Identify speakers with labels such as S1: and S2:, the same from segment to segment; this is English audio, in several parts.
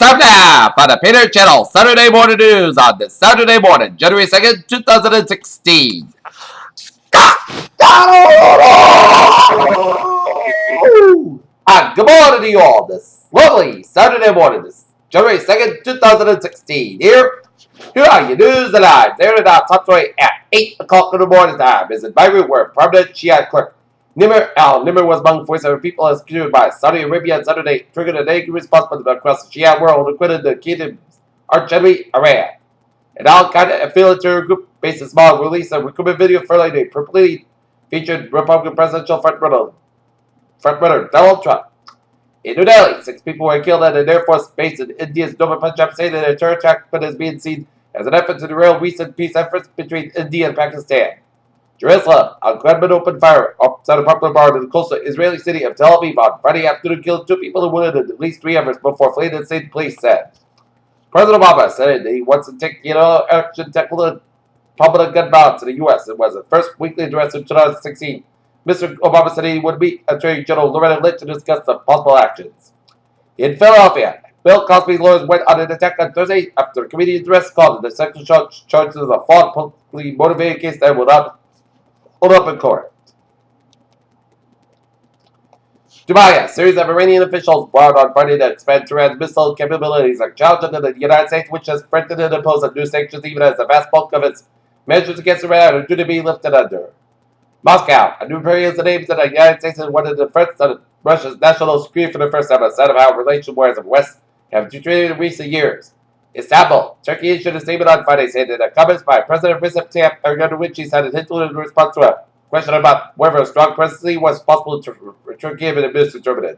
S1: time now for the Peter Channel Saturday Morning News on this Saturday morning, January 2nd, 2016. Good morning to you all this lovely Saturday morning, this January 2nd, 2016. Here are your news and headlines. There and our top story at 8 o'clock in the morning time is in Beirut, where permanent Shiite clerk Nimr was among 47 people executed by Saudi Arabia on Saturday, triggered an angry response across the Shiite world, acquitted the kingdom's archenemy Iran. An Al-Qaeda affiliate group based in Somalia released a recruitment video Friday purportedly featured Republican presidential frontrunner Donald Trump. In New Delhi, 6 people were killed at an Air Force base in India's Nova Punjab state in a terror attack, but is being seen as an effort to derail recent peace efforts between India and Pakistan. Jerusalem, a gunman opened fire outside a popular bar in the coastal Israeli city of Tel Aviv on Friday afternoon, killing 2 people and wounded at least 3 others before fleeing, the state police said. President Obama said he wants to take action to tackle public gun violence in the U.S. It was the first weekly address in 2016. Mr. Obama said he would meet Attorney General Loretta Lynch to discuss the possible actions. In Philadelphia, Bill Cosby's lawyers went on an attack on Thursday after a comedian's arrest called the sexual charges of a flawed, politically motivated case that will not hold up in court. Dubai, a series of Iranian officials vowed on Friday to expand Tehran's missile capabilities are challenging the United States, which has threatened to impose new sanctions even as the vast bulk of its measures against Iran are due to be lifted under. Moscow, a new period that aims at the United States and one of the threats on Russia's national security for the first time, a sign of how relations wars of the West have deteriorated in recent years. Istanbul, Turkey issued a statement on Friday saying that the comments by President Recep Tayyip Erdogan, which he said Hitler in response to a question about whether a strong presidency was possible to Turkey and administer determined.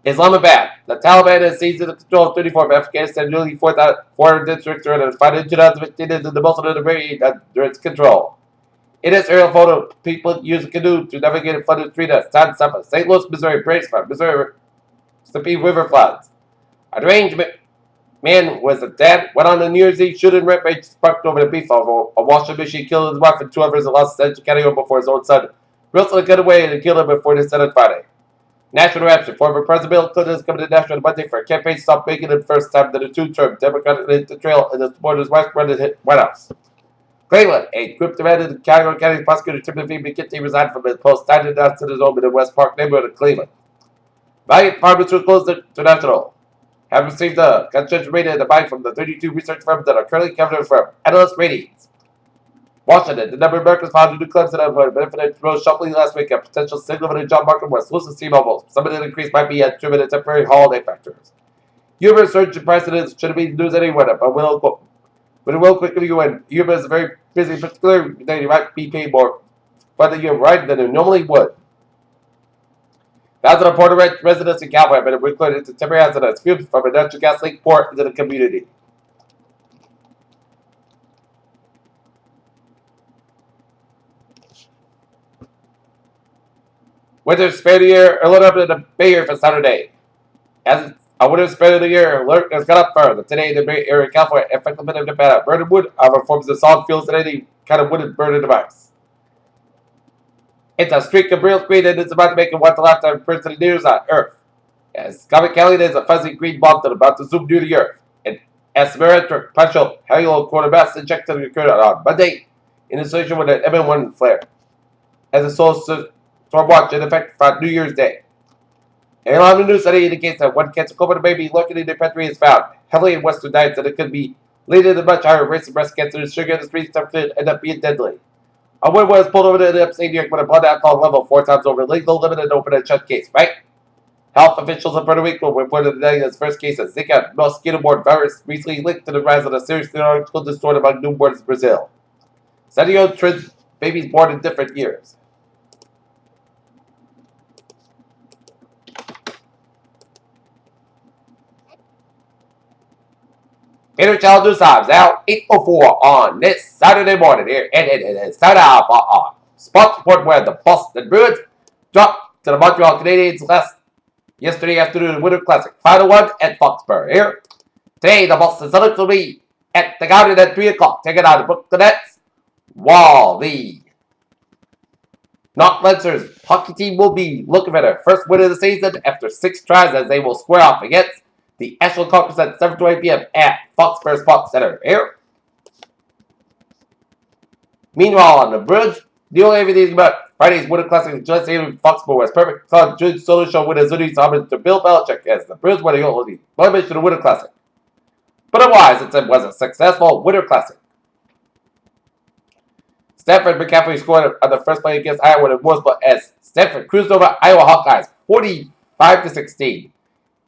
S1: Islamabad, the Taliban has seized the control of 34 of Afghanistan, nearly 400 districts are found in 2015 in the Muslim Arabia under its control. In its aerial photo, people use a canoe to navigate a flooded street at San Saba, St. Louis, Missouri, braced from Mississippi River floods. A deranged man was a dad, went on a New Year's Eve shooting rampage, sparked over the beef of a washing machine, killed his wife and 2 others, and lost his county home before his own son. Wilson got away and killed him before the Senate Friday. National reaction. Former President Bill Clinton is coming to Nashville Monday for a campaign to stop making it the first time that a 2-term Democrat hit the trail in the support of his wife run the White House. Cleveland, a group demanded that Category County prosecutor Timothy McKinney resign from his post, tied it down to his home in the West Park neighborhood of Cleveland. Valiant Pharmaceuticals International have received a consensus rating and a buy from the 32 research firms that are currently covered from analyst ratings. Washington, the number of Americans found in new claims that have benefited rose sharply last week. A potential signal of the job market was exclusive steam levels. Some of the increase might be attributed to temporary holiday factors. Human surge in prices shouldn't be news anywhere, but it will quickly go in. Human is very busy, particularly that you might be paid more for the year right than you normally would. Thousands of Puerto Rico residents in California have been recruited into temporary residence fumes from a natural gas leak poured into the community. Winter Spare of the Year alert up in the Bay Area for Saturday. As a Winter Spare of the Year alert has gone up further. Today in the Bay Area, California, effectively in Nevada, burning wood forms of solid fuels than any kind of wooden burning device. It's a streak of real green and it's about to make it once a lifetime appearance in the news on Earth. As Comet Kelly, there's a fuzzy green bomb that's about to zoom near the Earth. And as Symmetric partial halo quarter mass injected occurred on Monday in association with an M1 flare. As a solar storm watch in effect for New Year's Day. An alarming new study indicates that one cancer comorbid baby located in the country is found heavily in western diets and it could be leading to much higher rates of breast cancer and sugar in the streets that could end up being deadly. A woman was pulled over to the upstate New York with a blood alcohol level 4 times over legal limit and open and shut case, right? Health officials in Puerto Rico reported today its first case of Zika mosquito-borne virus recently linked to the rise of a serious neurological disorder among newborns in Brazil. Study trends babies born in different years. Peter Channel News Times now 8:04 on this Saturday morning here. And start off on sports report where the Boston Bruins dropped to the Montreal Canadiens yesterday afternoon in the Winter Classic. Final one at Foxborough here. Today the Boston Celtics will be at the Garden at 3 o'clock, taking on the Brooklyn Nets, while the Knock Lancers hockey team will be looking for their first win of the season after 6 tries as they will square off against The National Conference at 7:20 p.m. at Foxborough Sports Center. Here. Meanwhile, on the bridge, the only everything about Friday's Winter Classic just in Foxborough was perfect. Saw Jude Solo show with his hoodies homage to Bill Belichick as the Bridge won the only blemish to the Winter Classic. But otherwise, it was a successful Winter Classic. Stanford McCaffrey scored on the first play against Iowa in Warsaw as Stanford cruised over Iowa Hawkeyes 45-16.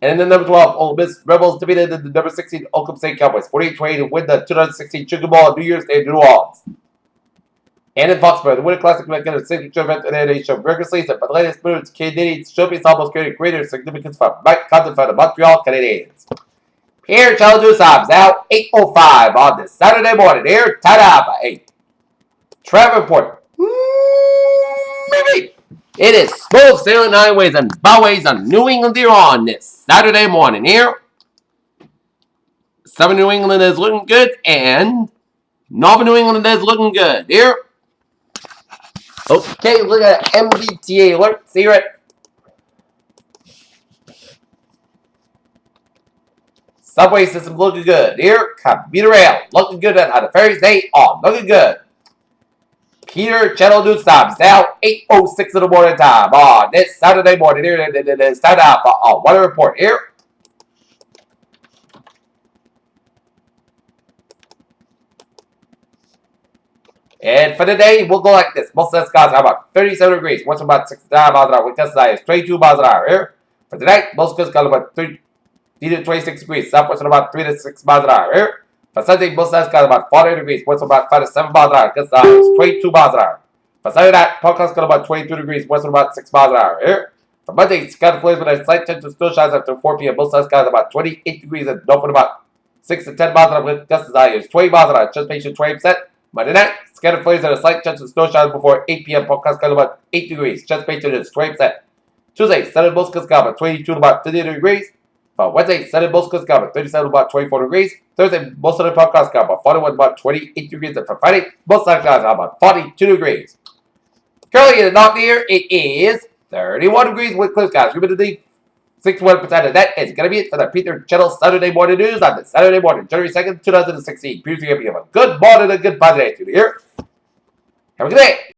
S1: And in the number 12, Ole Miss Rebels defeated the number 16 Oklahoma State Cowboys 48-20 to win the 2016 Sugar Bowl on New Year's Day in New Orleans. And in Foxborough, the Winter Classic will get a signature event in the NHL regular season, but the latest moves Canadians showcase almost created greater significance for Mike Condon for the Montreal Canadiens. Here, Challenge Subs now 8:05 on this Saturday morning. Here, ta-da for 8. Trevor Porter. Maybe. It is smooth sailing highways and byways on New England here on this Saturday morning. Here, Southern New England is looking good, and Northern New England is looking good. Here. Okay, look at MBTA alert. See it. Subway system looking good. Here, commuter rail looking good on the Thursday on. Looking good. Peter Channel News Times now 8:06 in the morning time on this Saturday morning. Here it is time out for a weather report here. And for the day, we'll go like this. Most of the skies are about 37 degrees. What's about 69 miles an hour? Wind tonight is 22 miles an hour here. For tonight, most skies are about 30 to 26 degrees. Southwest about 3 to 6 miles an hour here. For Sunday, most skies are about 40 degrees. What's about 5 to 7 miles an hour? Wind tonight is 22 miles an hour. For Saturday night, podcast got about 22 degrees. West about 6 miles an hour here. For Monday, sky flares with a slight chance of snow showers after 4 p.m. Most skies are about 28 degrees and north about 6 to 10 miles an hour. Wind gust as high as 20 miles an hour. Transportation 20%. Monday night, scattered flares and a slight chance of snow showers before 8 p.m. Podcast got about 8 degrees. Transportation is 20%. Tuesday, sunny most got about 22 to about 50 degrees. For Wednesday, sunny most got about 37 to about 24 degrees. Thursday, most of the podcast got about 41 to about 28 degrees. And for Friday, most of the skies are about 42 degrees. Currently in the north here, it is 31 degrees with clear skies. Humidity 61%, and that is going to be it for the Peter Channel Saturday Morning News on this Saturday morning, January 2nd, 2016. Previously, you have a good morning and a good Friday to you here. Have a good day.